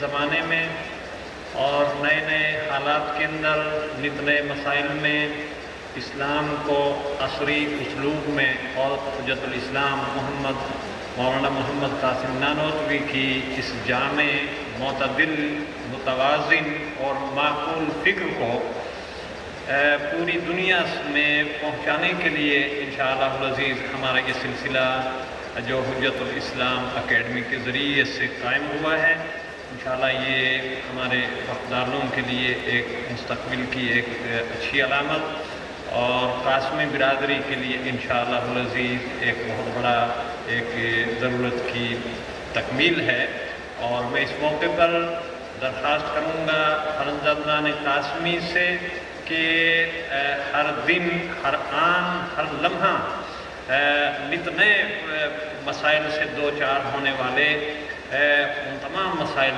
زمانے میں اور نئے نئے حالات کے اندر نت نئے مسائل میں اسلام کو عصری اسلوب میں اور حجت الاسلام مولانا محمد قاسم نانوتوی کی اس جامع معتدل متوازن اور معقول فکر کو پوری دنیا میں پہنچانے کے لیے انشاءاللہ العزیز ہمارا یہ سلسلہ جو حجت الاسلام اکیڈمی کے ذریعے سے قائم ہوا ہے، انشاءاللہ یہ ہمارے وفداروں کے لیے ایک مستقبل کی ایک اچھی علامت اور قاسمی برادری کے لیے انشاءاللہ العزیز ایک بہت بڑا ایک ضرورت کی تکمیل ہے۔ اور میں اس موقع پر درخواست کروں گا فرزندان قاسمی سے کہ ہر دن، ہر آن، ہر لمحہ نت نئے مسائل سے دو چار ہونے والے ان تمام مسائل